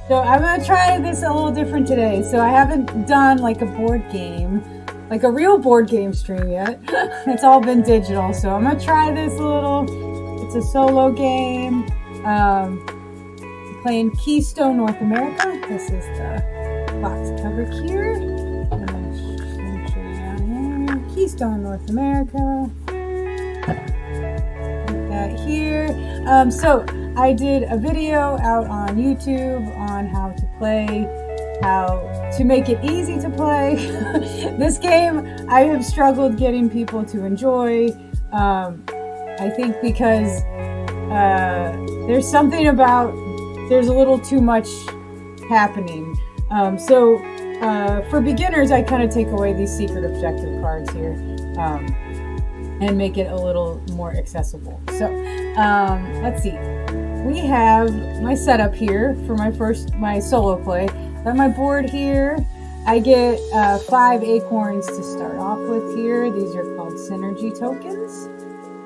So I'm gonna try this a little different today. So I haven't done like a board game, like a real board game stream yet. It's all been digital. So I'm gonna try this a little. It's a solo game. Playing Keystone North America. This is the box cover here. I'm gonna show you down here. Keystone North America. Put that here. So I did a video out on YouTube on how to play, how to make it easy to play. This game I have struggled getting people to enjoy. I think because there's something about, there's a little too much happening. So for beginners, I kind of take away these secret objective cards here. And make it a little more accessible. So let's see. We have my setup here for my solo play. Got my board here. I get 5 acorns to start off with here. These are called synergy tokens.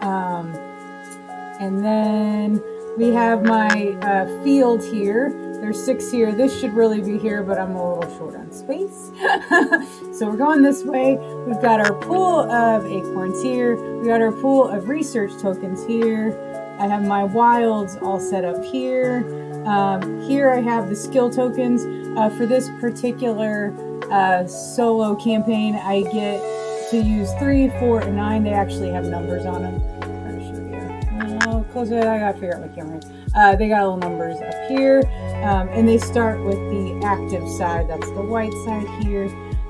And then we have my field here. There's 6 here. This should really be here, but I'm a little short on space. So we're going this way. We've got our pool of acorns here. We got our pool of research tokens here. I have my wilds all set up here. Here I have the skill tokens. For this particular solo campaign, I get to use 3, 4, and 9. They actually have numbers on them. I'm sure you. Close it. I gotta figure out my camera. They got little numbers up here, and they start with the active side. That's the white side here.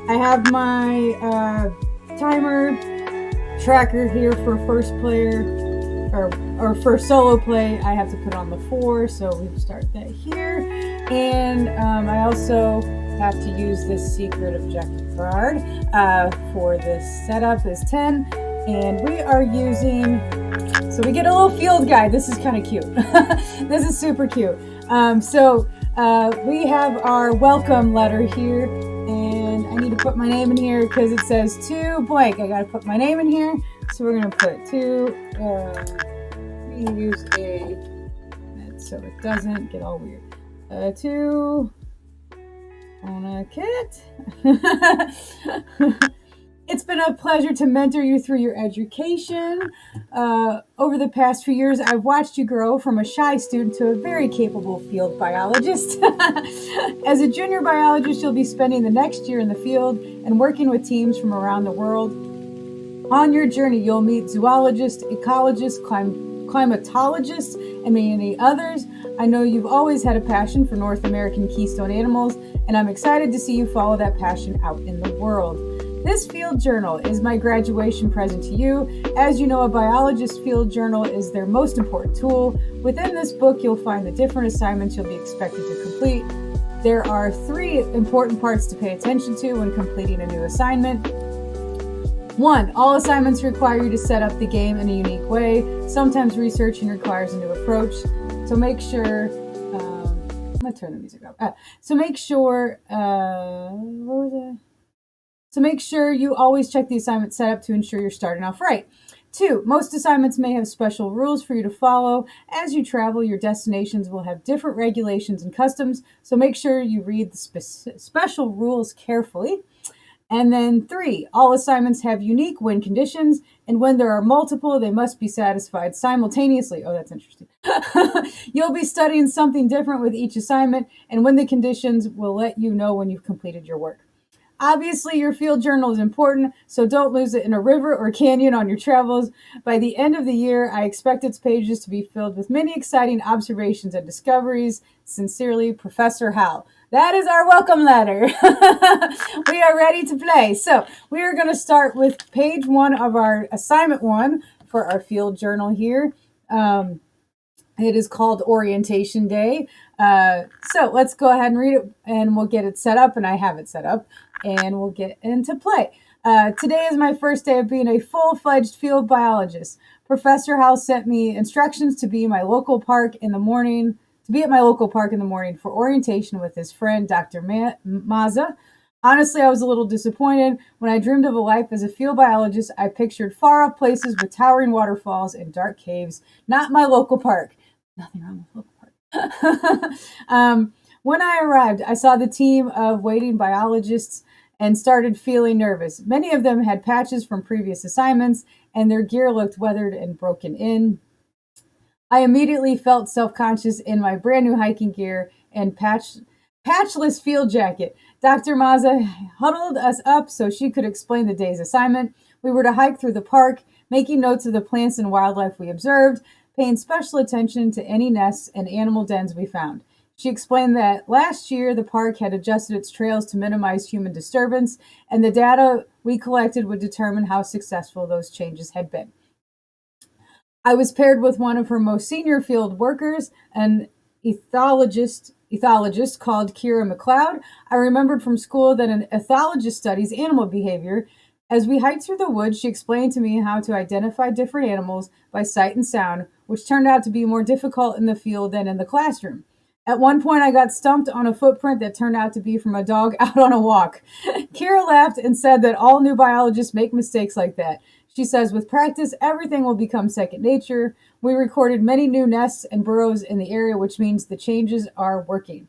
I have my timer tracker here for first player, or for solo play. I have to put on the 4, so we start that here. And I also have to use this secret objective card for this setup is 10. And we are using, so we get a little field guide. This is kind of cute. This is super cute. So we have our welcome letter here, and I need to put my name in here because it says to blank. I got to put my name in here. So we're going to put to, we use a, so it doesn't get all weird. To on a kit. It's been a pleasure to mentor you through your education. Over the past few years, I've watched you grow from a shy student to a very capable field biologist. As a junior biologist, you'll be spending the next year in the field and working with teams from around the world. On your journey, you'll meet zoologists, ecologists, climatologists, and many others. I know you've always had a passion for North American keystone animals, and I'm excited to see you follow that passion out in the world. This field journal is my graduation present to you. As you know, a biologist's field journal is their most important tool. Within this book, you'll find the different assignments you'll be expected to complete. There are 3 important parts to pay attention to when completing a new assignment. 1, all assignments require you to set up the game in a unique way. Sometimes researching requires a new approach. So make sure, I'm gonna turn the music up. So make sure, what was it? So make sure you always check the assignment setup to ensure you're starting off right. 2, most assignments may have special rules for you to follow. As you travel, your destinations will have different regulations and customs, so make sure you read the special rules carefully. And then 3, all assignments have unique win conditions, and when there are multiple, they must be satisfied simultaneously. Oh, that's interesting. You'll be studying something different with each assignment, and when the conditions will let you know when you've completed your work. Obviously, your field journal is important, so don't lose it in a river or canyon on your travels. By the end of the year, I expect its pages to be filled with many exciting observations and discoveries. Sincerely, Professor Hal. That is our welcome letter. We are ready to play. So we are going to start with page 1 of our assignment 1 for our field journal here. It is called Orientation Day. So let's go ahead and read it, and we'll get it set up, and I have it set up, and we'll get into play. Today is my first day of being a full-fledged field biologist. Professor House sent me instructions to be at my local park in the morning for orientation with his friend, Dr. Maza. Honestly, I was a little disappointed. When I dreamed of a life as a field biologist, I pictured far-off places with towering waterfalls and dark caves, not my local park. Nothing wrong with local park. When I arrived, I saw the team of waiting biologists and started feeling nervous. Many of them had patches from previous assignments, and their gear looked weathered and broken in. I immediately felt self-conscious in my brand new hiking gear and patchless field jacket. Dr. Maza huddled us up so she could explain the day's assignment. We were to hike through the park, making notes of the plants and wildlife we observed, paying special attention to any nests and animal dens we found. She explained that last year the park had adjusted its trails to minimize human disturbance, and the data we collected would determine how successful those changes had been. I was paired with one of her most senior field workers, an ethologist called Kira McLeod. I remembered from school that an ethologist studies animal behavior. As we hiked through the woods, she explained to me how to identify different animals by sight and sound, which turned out to be more difficult in the field than in the classroom. At one point, I got stumped on a footprint that turned out to be from a dog out on a walk. Kira laughed and said that all new biologists make mistakes like that. She says, with practice, everything will become second nature. We recorded many new nests and burrows in the area, which means the changes are working.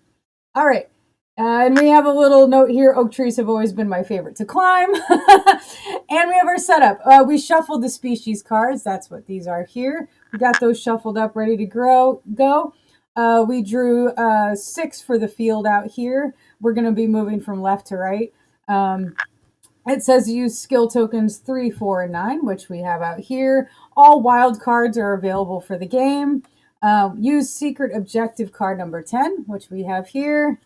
All right. And we have a little note here. Oak trees have always been my favorite to climb. And we have our setup. We shuffled the species cards. That's what these are here. We got those shuffled up, ready to go. We drew 6 for the field out here. We're going to be moving from left to right. It says use skill tokens 3, 4, and 9, which we have out here. All wild cards are available for the game. Use secret objective card number 10, which we have here.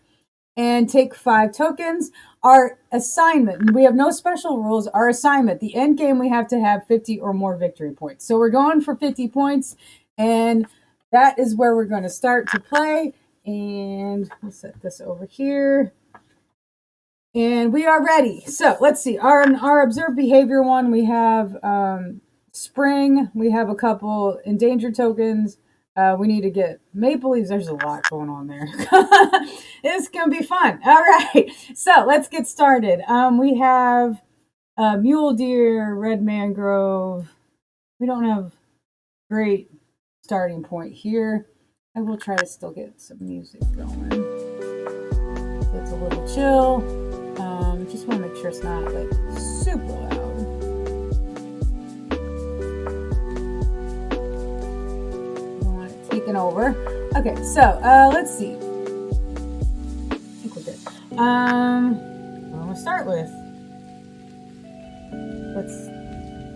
And take 5 tokens. Our assignment, and we have no special rules, our assignment, the end game, we have to have 50 or more victory points. So we're going for 50 points, and that is where we're going to start to play. And we'll set this over here. And we are ready. So let's see. Our observed behavior one, we have spring. We have a couple endangered tokens. We need to get maple leaves. There's a lot going on there. It's going to be fun. All right. So let's get started. We have mule deer, red mangrove. We don't have great starting point here. I will try to still get some music going. So it's a little chill. Just want to make sure it's not like super loud. I want it taken over. Okay, so let's see. I think we're good. What I'm gonna start with.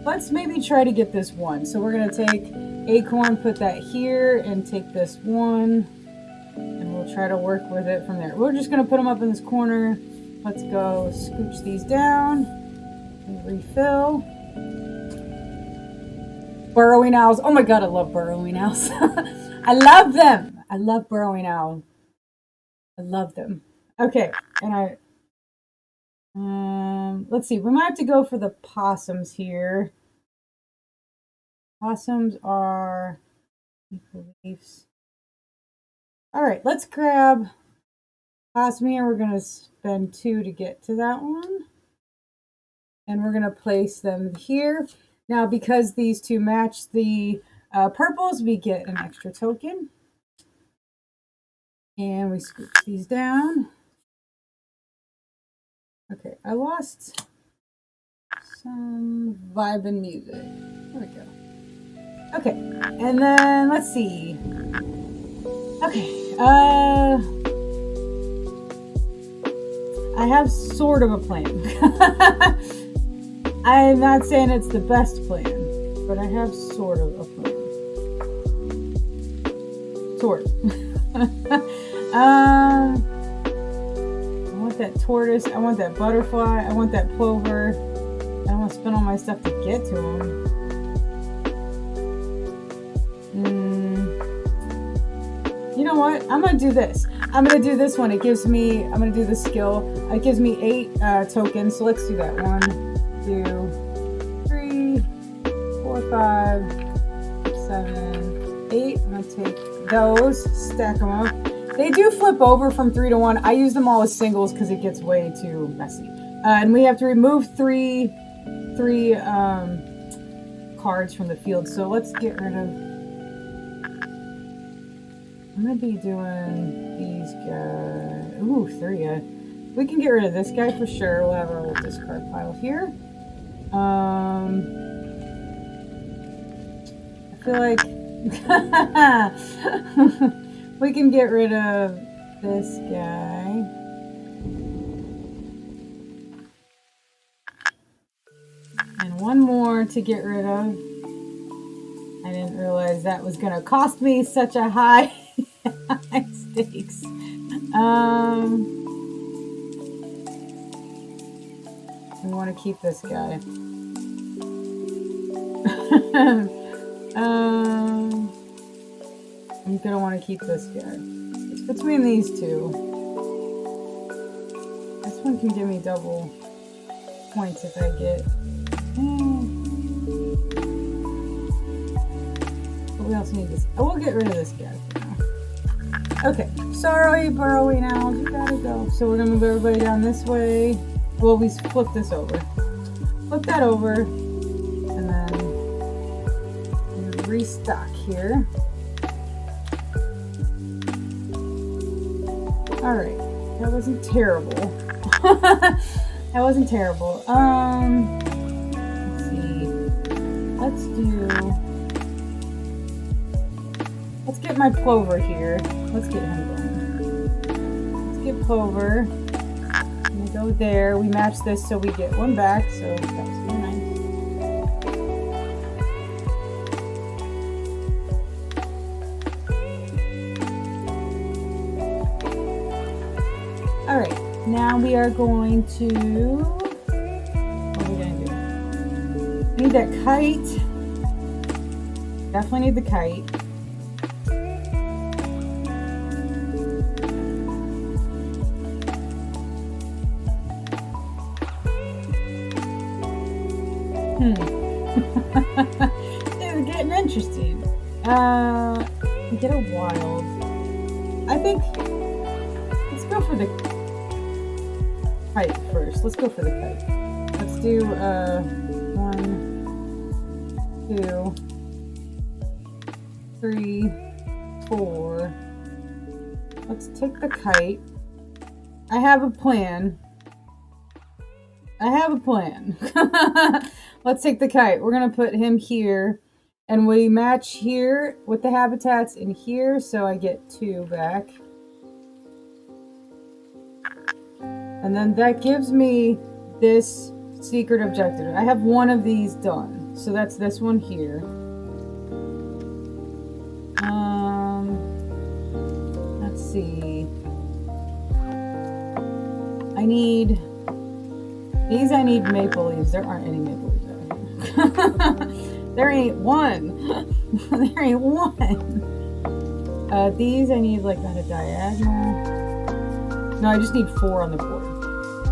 Let's maybe try to get this one. So we're gonna take acorn, put that here, and take this one, and we'll try to work with it from there. We're just gonna put them up in this corner. Let's go scooch these down and refill. Burrowing owls. Oh my god, I love burrowing owls. I love them. I love burrowing owls. I love them. Okay, and let's see. We might have to go for the possums here. Possums are maple leaves. All right, let's grab possum here. We're going to spend 2 to get to that one. And we're going to place them here. Now, because these two match the purples, we get an extra token. And we scoop these down. Okay, I lost some vibe and music. There we go. Okay, and then let's see. Okay, I have sort of a plan. I'm not saying it's the best plan, but I have sort of a plan. Sort. I want that tortoise. I want that butterfly. I want that plover. I don't want to spend all my stuff to get to them. You know what? I'm going to do this. I'm going to do this one. I'm going to do the skill. It gives me 8 tokens. So let's do that. 1, 2, 3, 4, 5, 6, 7, 8. I'm going to take those, stack them up. They do flip over from 3 to 1. I use them all as singles because it gets way too messy. And we have to remove three cards from the field. So let's get rid of I'm gonna be doing these guys. Ooh, 3. We can get rid of this guy for sure. We'll have our little discard pile here. I feel like we can get rid of this guy. And one more to get rid of. I didn't realize that was going to cost me such a high stakes. We want to keep this guy. I'm going to want to keep this guy. It's between these two. This one can give me double points if I get... But we also need this. I will get rid of this guy for now. Okay, sorry, burrowy owls, you gotta go. So we're gonna move everybody down this way. Well, we flip this over. Flip that over, and then restock here. All right, that wasn't terrible. That wasn't terrible. Let's see. Let's get my Plover here. Let's get him going. Let's get Plover. I'm gonna go there. We match this so we get one back. So that's very nice. All right. Now we are going to. What are we gonna do? We need that kite. Definitely need the kite. It's getting interesting. Get a wild. I think let's go for the kite first. Let's go for the kite. Let's do 1, 2, 3, 4. Let's take the kite. I have a plan. Let's take the kite. We're going to put him here. And we match here with the habitats in here. So I get 2 back. And then that gives me this secret objective. I have one of these done. So that's this one here. Let's see. I need maple leaves. There aren't any maple leaves out here. There ain't one. There ain't one. These I need like on a diagonal. No, I just need 4 on the board.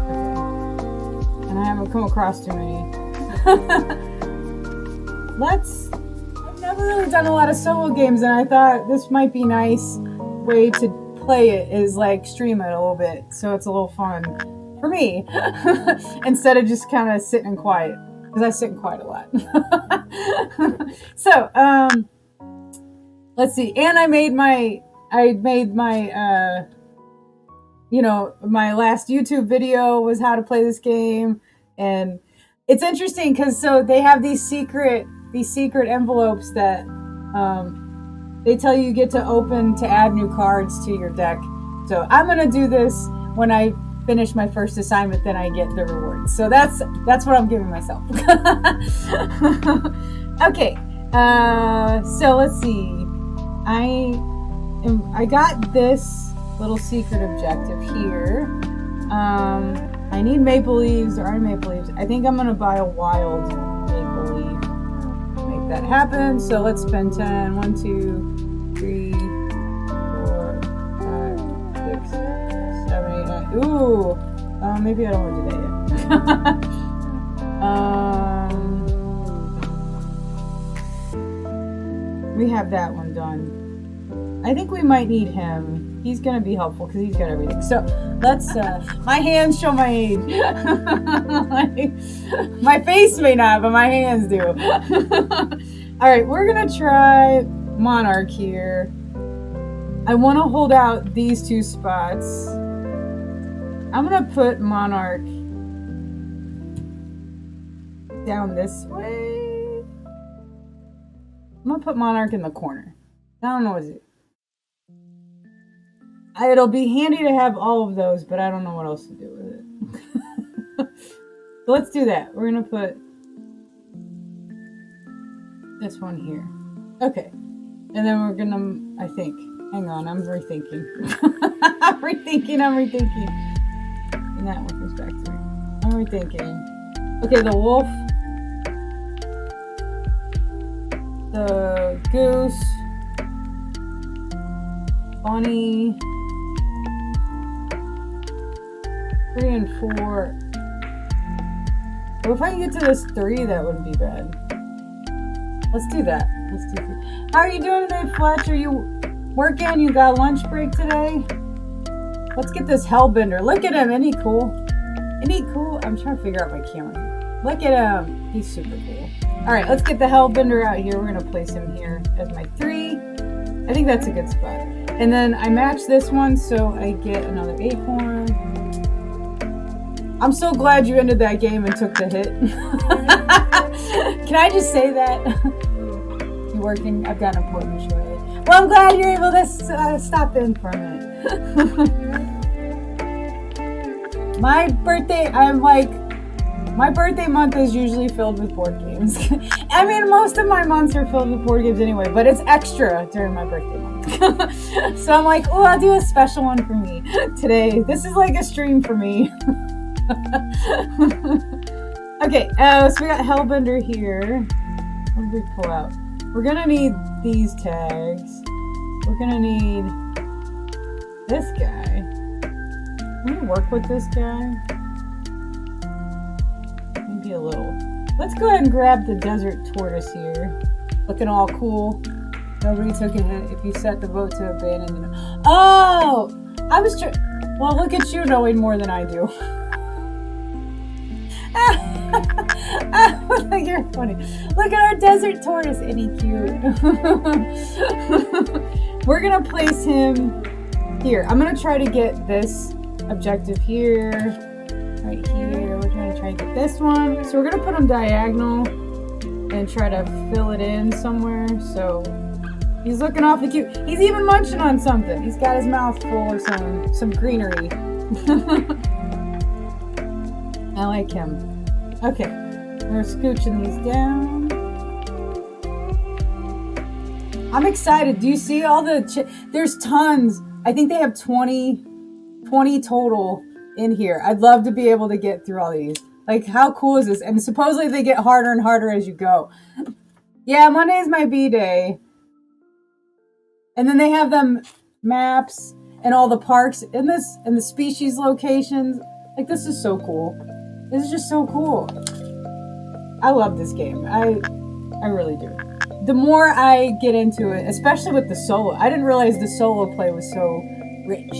Okay. And I haven't come across too many. I've never really done a lot of solo games, and I thought this might be a nice way to play it, is like stream it a little bit, so it's a little fun for me. Instead of just kind of sitting quiet, because I sit in quiet a lot. So, let's see. And I made my my last YouTube video was how to play this game. And it's interesting because so they have these secret envelopes that they tell you get to open to add new cards to your deck. So I'm gonna do this when I finish my first assignment, then I get the rewards. So that's what I'm giving myself. Okay, so let's see. I got this little secret objective here. I need maple leaves. There aren't maple leaves. I think I'm gonna buy a wild maple leaf to make that happen. So let's spend 10. 1, 2, 3, 4, 5, 6, 7, 8, 9. Ooh, maybe I don't want to do that yet. We have that one done. I think we might need him. He's going to be helpful because he's got everything. So let's, my hands show my age. My face may not, but my hands do. All right, we're going to try Monarch here. I want to hold out these two spots. I'm going to put Monarch down this way. I'm going to put Monarch in the corner. I don't know what to do. It'll be handy to have all of those, but I don't know what else to do with it. So let's do that. We're going to put this one here. Okay. And then we're going to, I think, hang on, I'm rethinking. I'm rethinking. And that one comes back to me. I'm rethinking. Okay, the wolf. The goose. Bunny. 3 and 4. Well, if I can get to this 3, that wouldn't be bad. Let's do that. Let's do 3. How are you doing today, Fletch? Are you working? You got a lunch break today? Let's get this Hellbender. Look at him. Isn't he cool? Isn't he cool? I'm trying to figure out my camera. Look at him. He's super cool. All right, let's get the Hellbender out here. We're going to place him here as my 3. I think that's a good spot. And then I match this one, so I get another acorn. I'm so glad you ended that game and took the hit. Can I just say that? You working? I've got an appointment shortly. Well, I'm glad you're able to stop in for a minute. My birthday month is usually filled with board games. I mean, most of my months are filled with board games anyway, but it's extra during my birthday month. So I'm like, oh, I'll do a special one for me today. This is like a stream for me. Okay, so we got Hellbender here. What did we pull out? We're gonna need these tags. We're gonna need this guy. Can we work with this guy? Maybe a little. Let's go ahead and grab the desert tortoise here. Looking all cool. Nobody took a hit if you set the vote to abandon. Oh! I was well, look at you knowing more than I do. You're funny. Look at our desert tortoise. Isn't he cute? We're going to place him here. I'm going to try to get this objective here. Right here. We're going to try to get this one. So we're going to put him diagonal and try to fill it in somewhere. So he's looking awfully cute. He's even munching on something. He's got his mouth full of some greenery. I like him. Okay, we're scooching these down. I'm excited. Do you see all the... There's tons. I think they have 20 total in here. I'd love to be able to get through all these. Like, how cool is this? And supposedly they get harder and harder as you go. Yeah, Monday is my B-day. And then they have them maps and all the parks in this and the species locations. Like, this is so cool. This is just so cool. I love this game. I really do. The more I get into it, especially with the solo, I didn't realize the solo play was so rich.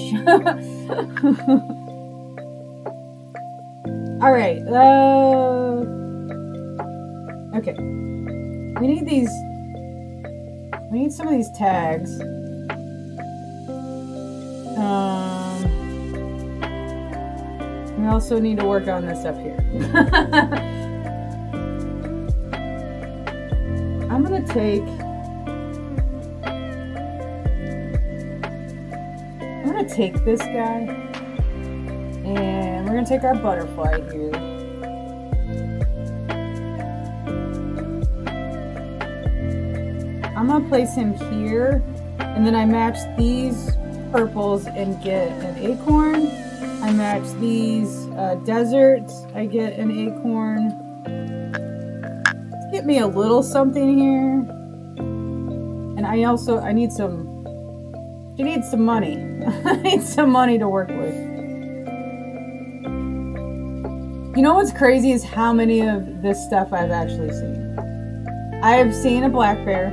All right. Okay. We need some of these tags. We also need to work on this up here. I'm going to take this guy, and we're going to take our butterfly here. I'm going to place him here, and then I match these purples and get an acorn. I match these deserts, I get an acorn. Let's get me a little something here. And I need some money. I need some money to work with. You know what's crazy is how many of this stuff I've actually seen. I have seen a black bear.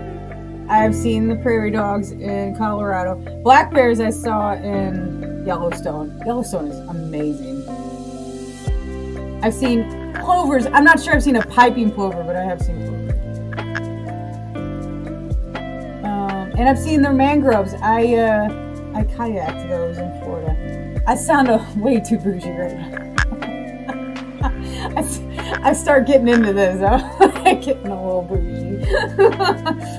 I have seen the prairie dogs in Colorado. Black bears I saw in Yellowstone. Yellowstone is amazing. I've seen plovers. I'm not sure I've seen a piping plover, but I have seen plovers. And I've seen their mangroves. I I kayaked those in Florida. I sound way too bougie right now. I start getting into this. I'm getting a little bougie.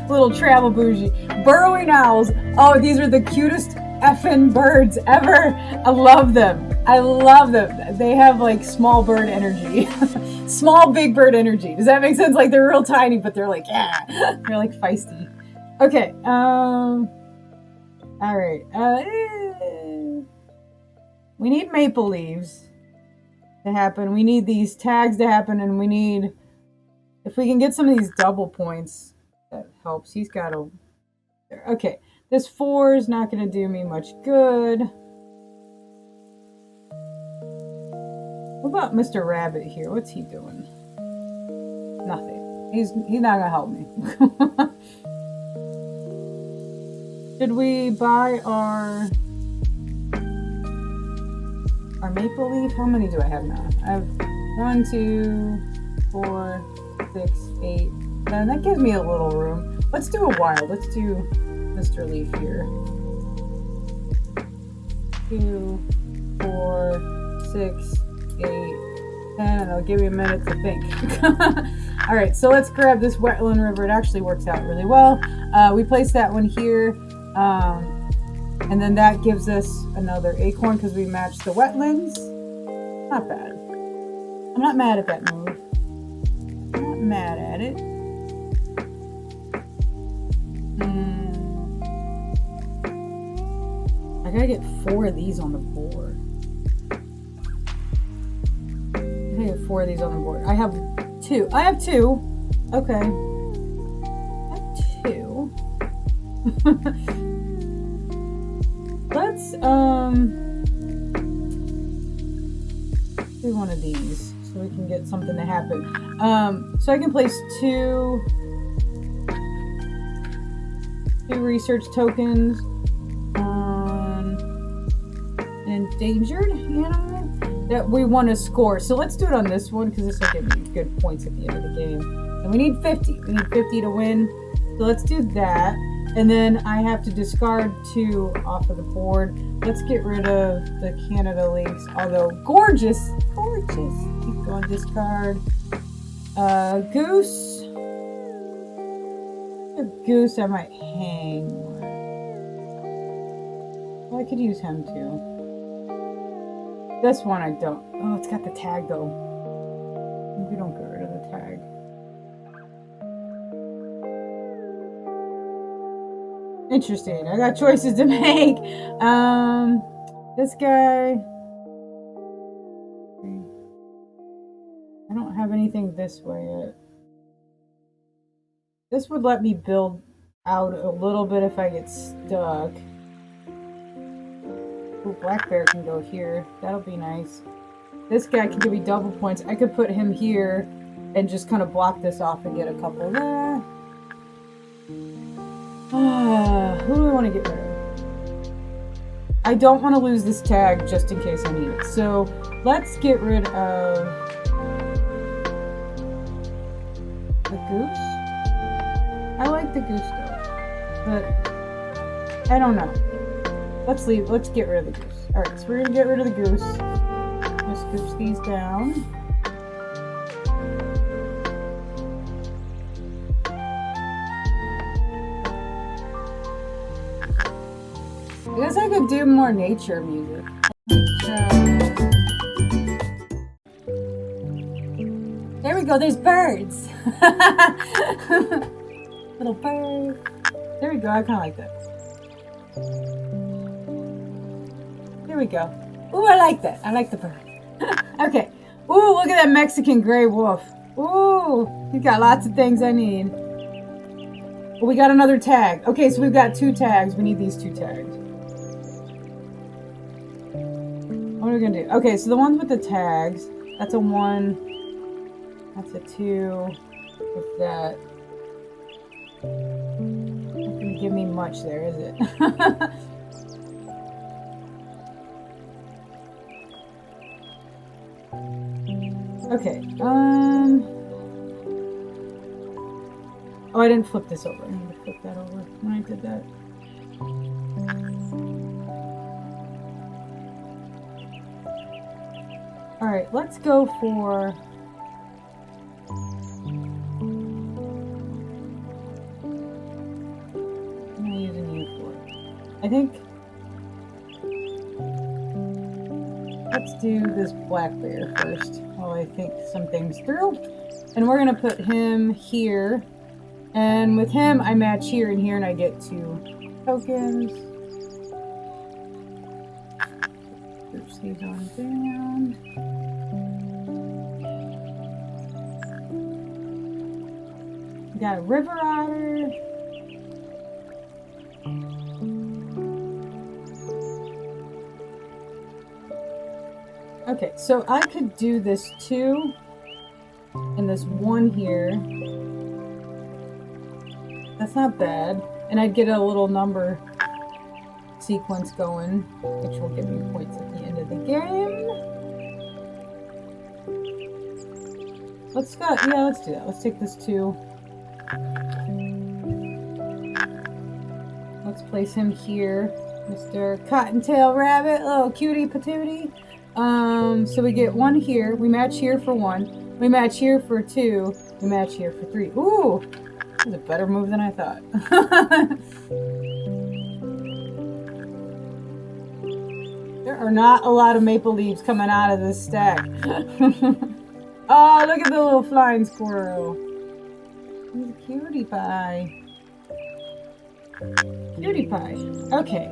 Little travel bougie. Burrowing owls. Oh, these are the cutest effing birds ever. I love them. I love them. They have like small bird energy. Small big bird energy. Does that make sense? Like they're real tiny, but they're like, yeah. They're like feisty. Okay. All right. We need maple leaves to happen. We need these tags to happen, and we need, if we can get some of these double points, that helps. He's got a, okay, this 4 is not going to do me much good. What about Mr. Rabbit here? What's he doing? Nothing. He's not going to help me. Should we buy our maple leaf? How many do I have now? I have 1, 2, 4, 6, 8, 10. That gives me a little room. Let's do a wild. Let's do Mr. Leaf here. 2, 4, 6, 8, 10. And it'll give me a minute to think. All right, so let's grab this wetland river. It actually works out really well. We place that one here. And then that gives us another acorn because we match the wetlands. Not bad. I'm not mad at that move. I'm not mad at it. I gotta get 4 of these on the board. I gotta get 4 of these on the board. I have 2. I have 2. Okay. I have 2. Let's do one of these so we can get something to happen. So I can place 2 research tokens on an endangered animal that we want to score. So let's do it on this one because this will give me good points at the end of the game. And we need 50. We need 50 to win. So let's do that. And then I have to discard 2 off of the board. Let's get rid of the Canada lynx, although gorgeous. Keep going, discard. Goose. A goose I might hang. Well, I could use him too. This one I don't. Oh, it's got the tag though. We don't get rid of the tag. Interesting. I got choices to make. This guy. I don't have anything this way yet. This would let me build out a little bit if I get stuck. Ooh, black bear can go here. That'll be nice. This guy can give me double points. I could put him here and just kind of block this off and get a couple there. Who do we want to get rid of? I don't want to lose this tag just in case I need it. So let's get rid of the goose. I like the goose though, but I don't know. Let's get rid of the goose. All right, so we're gonna get rid of the goose. Just scooch these down. I guess I could do more nature music. There we go, there's birds. Little bird. There we go, I kind of like that. There we go. Ooh, I like that. I like the bird. Okay. Ooh, look at that Mexican gray wolf. Ooh, he's got lots of things I need. Well, we got another tag. Okay, so we've got 2 tags. We need these 2 tags. What are we gonna do? Okay, so the ones with the tags, that's a 1, that's a 2, with that. Not gonna give me much there, is it? Okay, oh, I didn't flip this over. I need to flip that over when I did that. Alright, let's go for... What am I using you for? I think... Let's do this black bear first while I think some things through. And we're going to put him here. And with him, I match here and here, and I get 2 tokens. Push these on down. We got a river otter. Okay, so I could do this 2 and this 1 here. That's not bad. And I'd get a little number sequence going, which will give me points at the end of the game. Let's do that. Let's take this 2. Let's place him here. Mr. Cottontail Rabbit, little cutie patootie. So we get 1 here. We match here for 1. We match here for 2. We match here for 3. Ooh! That was a better move than I thought. There are not a lot of maple leaves coming out of this stack. Oh, look at the little flying squirrel. He's a cutie pie. Cutie pie. Okay.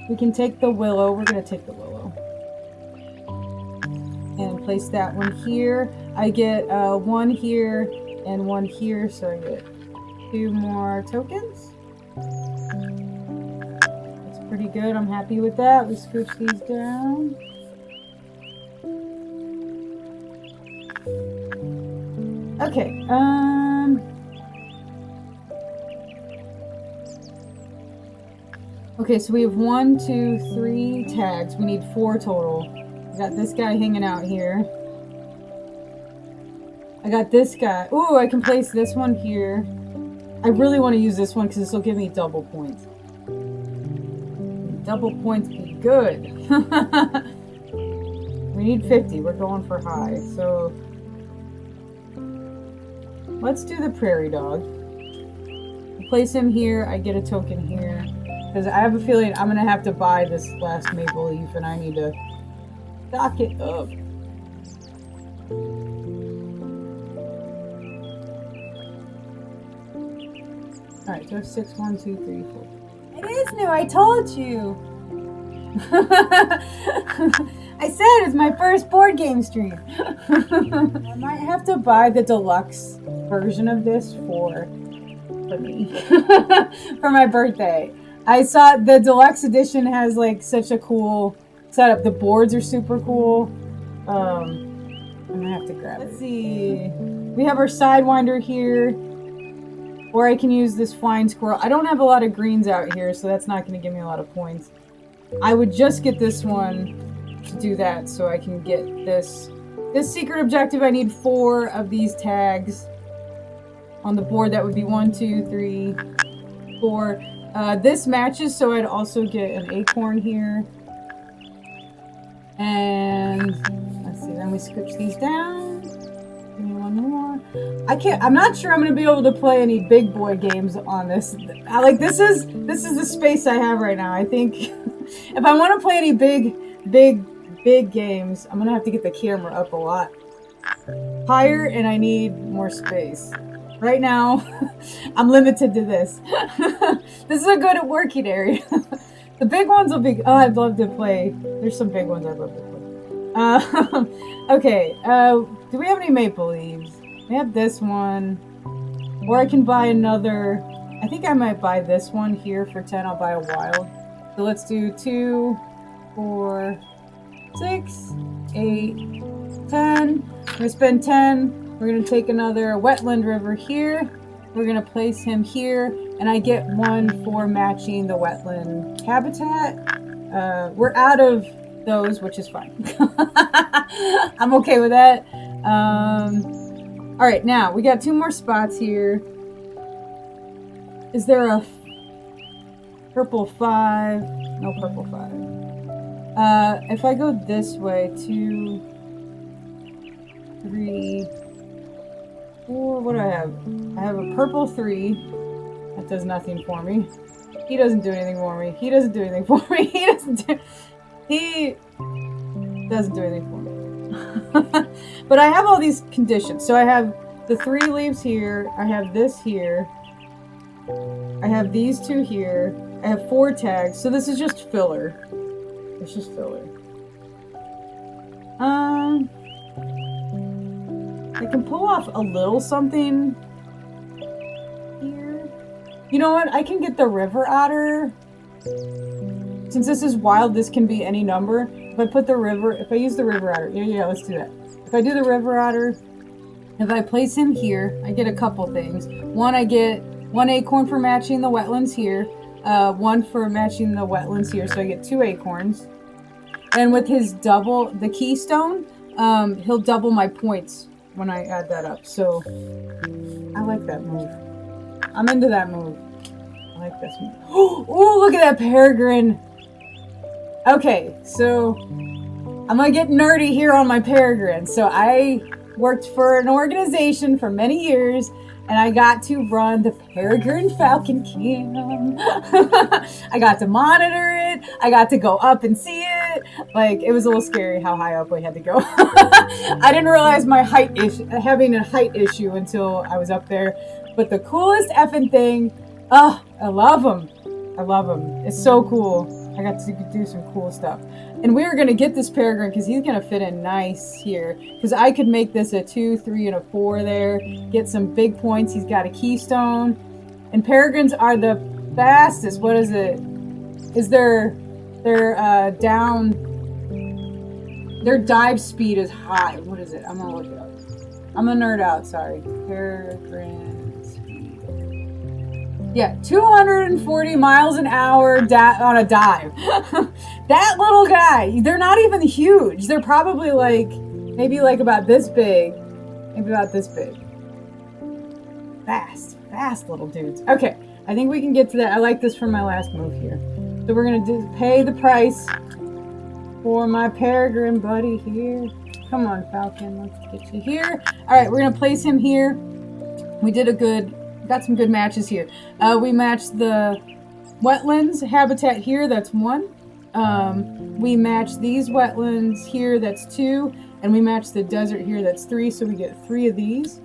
We can take the willow. We're going to take the willow. And place that one here. I get 1 here and 1 here, so I get 2 more tokens. That's pretty good. I'm happy with that. We scooch these down. Okay, okay, so we have 1, 2, 3 tags. We need 4 total. I got this guy hanging out here. I got this guy. Ooh, I can place this one here. I really want to use this one because this will give me double points. Double points be good. We need 50. We're going for high. So let's do the prairie dog. Place him here. I get a token here. Because I have a feeling I'm going to have to buy this last maple leaf and I need to stock it up. Alright, so 6, 1, 2, 3, 4. It is new, I told you! I said it's my first board game stream. I might have to buy the deluxe version of this for me. For my birthday. I saw the deluxe edition has like such a cool setup. The boards are super cool. I'm gonna have to grab it. Let's see. We have our Sidewinder here. Or I can use this flying squirrel. I don't have a lot of greens out here, so that's not going to give me a lot of points. I would just get this one to do that, so I can get this secret objective. I need 4 of these tags on the board. That would be 1, 2, 3, 4. This matches, so I'd also get an acorn here. And let's see, then we scooch these down. Give me 1 more. I'm not sure I'm going to be able to play any big boy games on this. This is the space I have right now. I think if I want to play any big games, I'm going to have to get the camera up a lot higher and I need more space. Right now, I'm limited to this. This is a good working area. The big ones will be, oh, I'd love to play. There's some big ones I'd love to play. Okay, do we have any maple leaves? We have this one. Or I can buy another. I think I might buy this one here for 10. I'll buy a wild. So let's do 2, 4, 6, 8, 10. We're going to spend 10. We're going to take another wetland river here. We're going to place him here. And I get 1 for matching the wetland habitat. We're out of those, which is fine. I'm okay with that. Alright, now we got 2 more spots here. Is there a purple 5? No purple 5. If I go this way, 2, 3, 4, what do I have? I have a purple 3. That does nothing for me. He doesn't do anything for me. He doesn't do anything for me. He doesn't do anything for me. But I have all these conditions. So I have the 3 leaves here. I have this here. I have these 2 here. I have 4 tags. So this is just filler. It's just filler. I can pull off a little something here. You know what? I can get the river otter. Since this is wild, this can be any number. If I use the river otter, yeah, let's do that. If I do the river otter, if I place him here, I get a couple things. One, I get 1 acorn for matching the wetlands here, 1 for matching the wetlands here, so I get 2 acorns. And with his the keystone, he'll double my points when I add that up. So I like that move. I'm into that move. I like this move. Oh, look at that peregrine. Okay, so I'm gonna get nerdy here on my peregrine. So I worked for an organization for many years, and I got to run the Peregrine Falcon Cam. I got to monitor it. I got to go up and see it. Like, it was a little scary how high up we had to go. I didn't realize my having a height issue until I was up there. But the coolest effing thing, I love them. I love them. It's so cool. I got to do some cool stuff. And we were going to get this peregrine because he's going to fit in nice here. Because I could make this a 2, 3, and a 4 there. Get some big points. He's got a keystone. And peregrines are the fastest. What is it? Is their dive speed is high. What is it? I'm going to look it up. I'm a nerd out, sorry. Peregrine speed. Yeah, 240 miles an hour on a dive. That little guy, they're not even huge. They're probably maybe about this big. Maybe about this big. Fast little dudes. Okay, I think we can get to that. I like this for my last move here. So we're going to pay the price for my peregrine buddy here. Come on, Falcon, let's get you here. All right, we're going to place him here. We got some good matches here. We matched the wetlands habitat here, that's 1. We matched these wetlands here, that's 2. And we matched the desert here, that's 3. So we get 3 of these.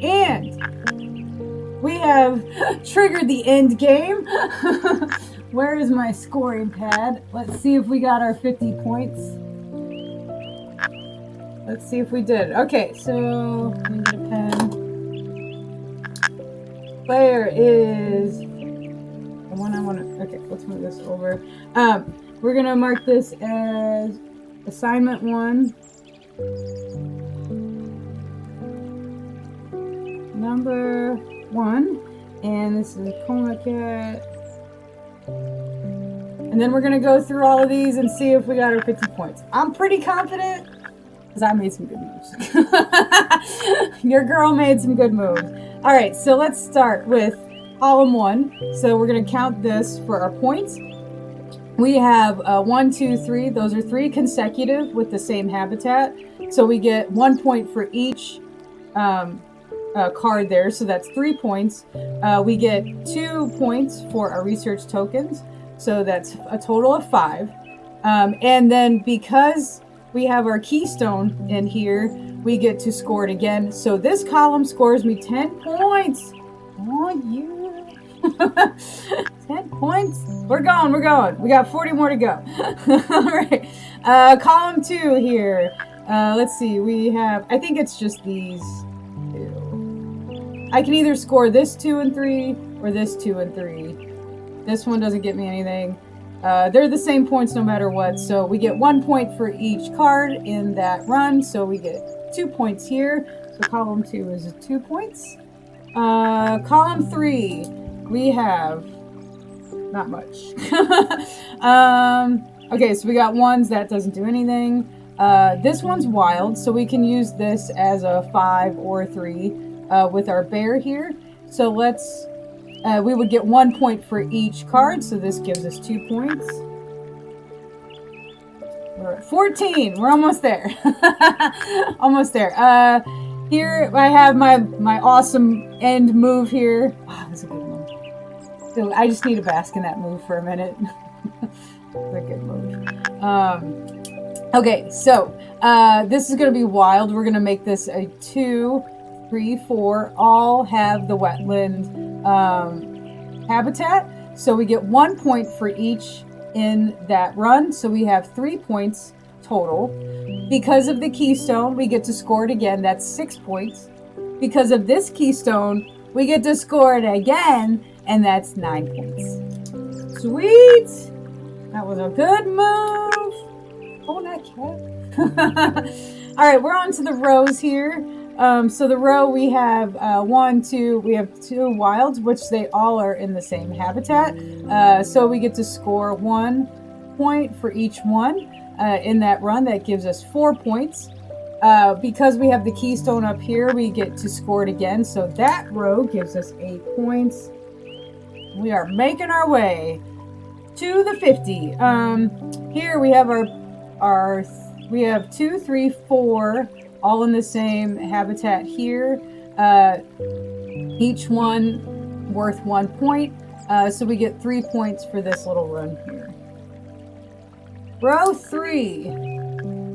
And we have triggered the end game. Where is my scoring pad? Let's see if we got our 50 points. Let's see if we did. Okay, so let me get a pen. Player is the one I want to. Okay, let's move this over. We're gonna mark this as assignment 1. Number 1, and this is Coma Cat. And then we're gonna go through all of these and see if we got our 50 points. I'm pretty confident because I made some good moves. Your girl made some good moves. All right, so let's start with column 1. So we're gonna count this for our points. We have 1, 2, 3. Those are 3 consecutive with the same habitat. So we get 1 point for each card there. So that's 3 points. We get 2 points for our research tokens. So that's a total of 5. And then because we have our keystone in here, we get to score it again. So this column scores me 10 points. Oh, yeah. 10 points. We're going. We got 40 more to go. All right. Column 2 here. Let's see. We have, I think it's just these 2. I can either score this 2 and 3 or this 2 and 3. This one doesn't get me anything. They're the same points no matter what. So we get 1 point for each card in that run. So we get 2 points here. So column 2 is 2 points. Column 3, we have not much. Okay, so we got ones that doesn't do anything. This one's wild, so we can use this as a 5 or a 3 with our bear here. So let's, we would get 1 point for each card, so this gives us 2 points. We're at 14. We're almost there. Almost there. Here I have my awesome end move here. Oh, that's a good move. So I just need to bask in that move for a minute. That's a good move. Okay, so this is going to be wild. We're going to make this a 2, 3, 4. All have the wetland habitat. So we get 1 point for each in that run. So we have 3 points total. Because of the keystone, we get to score it again. That's 6 points. Because of this keystone, we get to score it again, and that's 9 points. Sweet! That was a good move. Oh, not cat. All right, we're on to the rows here. So the row we have 1, 2. We have 2 wilds, which they all are in the same habitat. So we get to score 1 point for each one in that run. That gives us 4 points. Because we have the keystone up here, we get to score it again. So that row gives us 8 points. We are making our way to the 50. Here we have we have 2, 3, 4, all in the same habitat here. Each one worth 1 point. So we get 3 points for this little run here. Row 3.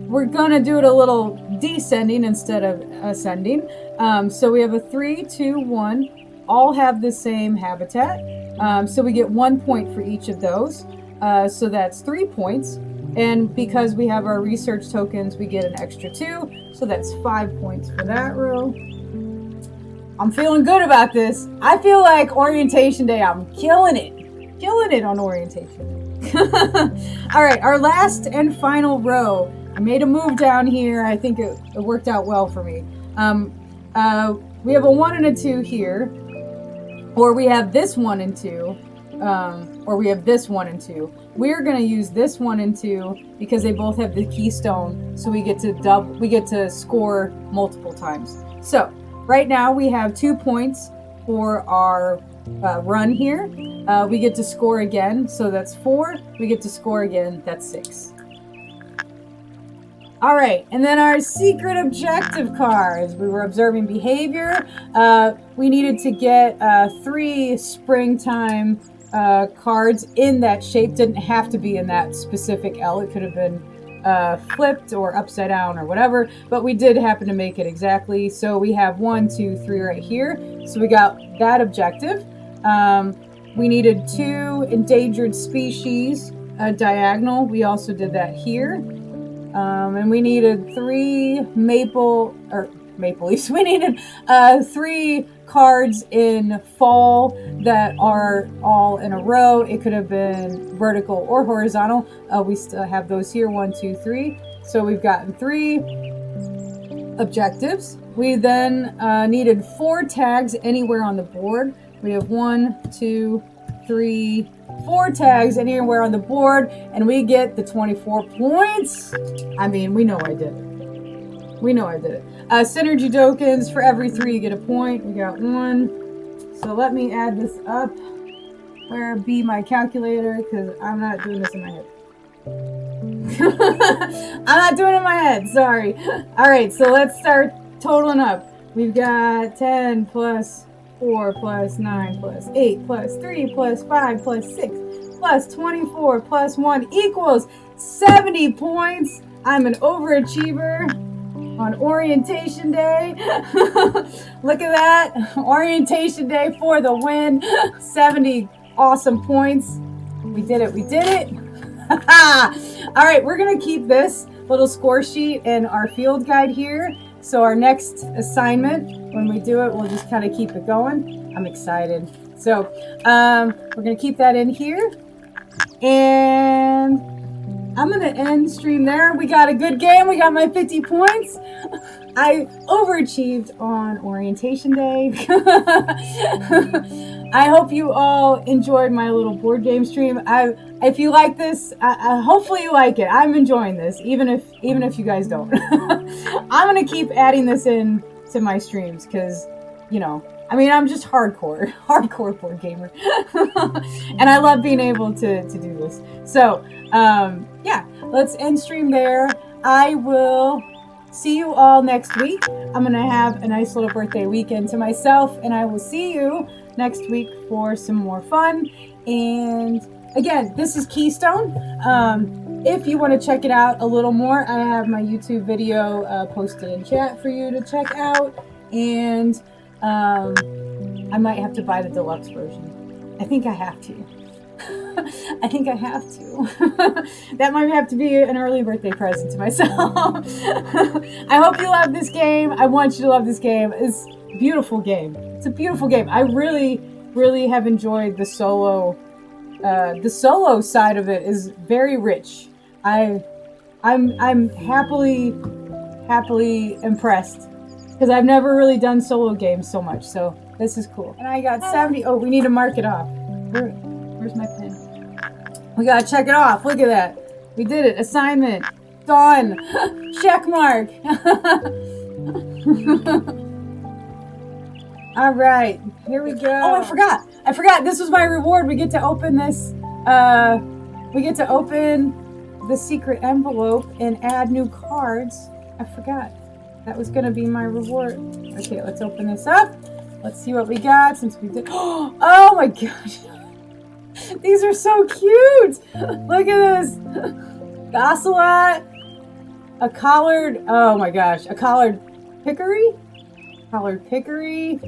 We're gonna do it a little descending instead of ascending. So we have a 3, 2, 1. All have the same habitat. So we get 1 point for each of those. So that's 3 points. And because we have our research tokens, we get an extra 2. So that's 5 points for that row. I'm feeling good about this. I feel like orientation day, I'm killing it. Killing it on orientation. All right, our last and final row. I made a move down here. I think it worked out well for me. We have a 1 and a 2 here. Or we have this 1 and 2. Or we have this 1 and 2. We're going to use this 1 and 2 because they both have the keystone, so we get to score multiple times. So right now we have 2 points for our run here. We get to score again, so that's 4. We get to score again, that's 6. All right, and then our secret objective cards. We were observing behavior. We needed to get 3 springtime cards in that shape. Didn't have to be in that specific L. It could have been flipped or upside down or whatever, but we did happen to make it exactly. So we have 1, 2, 3 right here. So we got that objective. We needed 2 endangered species diagonal. We also did that here. And we needed 3 maple leaves. We needed 3 cards in fall that are all in a row. It could have been vertical or horizontal. We still have those here, 1, 2, 3. So we've gotten 3 objectives. We then needed 4 tags anywhere on the board. We have 1, 2, 3, 4 tags anywhere on the board, and we get the 24 points. I mean, we know I did it. We know I did it. Synergy tokens, for every 3 you get a point. We got 1. So let me add this up. Where be my calculator, because I'm not doing this in my head. I'm not doing it in my head, sorry. All right, so let's start totaling up. We've got 10 plus 4 plus 9 plus 8 plus 3 plus 5 plus 6 plus 24 plus 1 equals 70 points. I'm an overachiever on orientation day. Look at that. Orientation day for the win. 70 awesome points. We did it. We did it. All right, we're going to keep this little score sheet in our field guide here. So our next assignment, when we do it, we'll just kind of keep it going. I'm excited. So we're going to keep that in here. And I'm going to end stream there. We got a good game. We got my 50 points. I overachieved on orientation day. I hope you all enjoyed my little board game stream. If you like this, hopefully you like it. I'm enjoying this, even if you guys don't. I'm gonna keep adding this in to my streams because, you know, I mean, I'm just hardcore board gamer, and I love being able to do this. So, yeah. let's end stream there. I will see you all next week. I'm going to have a nice little birthday weekend to myself, and I will see you next week for some more fun. And again, this is Keystone. If you want to check it out a little more, I have my YouTube video posted in chat for you to check out. And I might have to buy the deluxe version. I think I have to. I think I have to. That might have to be an early birthday present to myself. I hope you love this game. I want you to love this game. It's a beautiful game. It's a beautiful game. I really, really have enjoyed the solo. The solo side of it is very rich. I'm happily impressed because I've never really done solo games so much. So this is cool. And I got 70. Oh, we need to mark it off. Where's my pen? We gotta check it off. Look at that. We did it. Assignment done. Check mark. All right, here we go. Oh, I forgot. This was my reward. We get to open this. We get to open the secret envelope and add new cards. I forgot. That was gonna be my reward. Okay, let's open this up. Let's see what we got since we did. Oh my gosh. These are so cute. Look at this. The ocelot. A collared. Oh my gosh. A collared pickery. Collared pickery.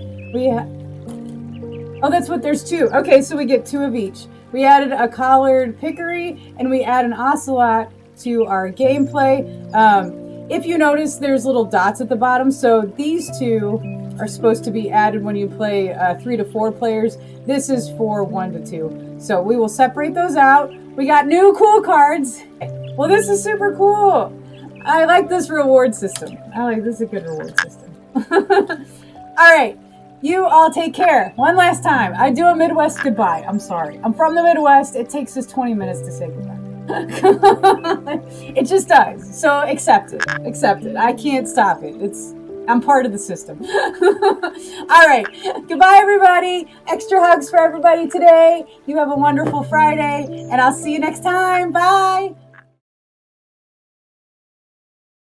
Oh, that's what there's two. Okay, so we get two of each. We added a collared pickery and we add an ocelot to our gameplay. If you notice, there's little dots at the bottom. So these two are supposed to be added when you play 3 to 4 players. This is for 1 to 2. So we will separate those out. We got new cool cards. Well, this is super cool. I like this reward system. This is a good reward system. All right. You all take care. One last time. I do a Midwest goodbye. I'm sorry. I'm from the Midwest. It takes us 20 minutes to say goodbye. It just does. So accept it. Accept it. I can't stop it. I'm part of the system. All right. Goodbye, everybody. Extra hugs for everybody today. You have a wonderful Friday, and I'll see you next time. Bye.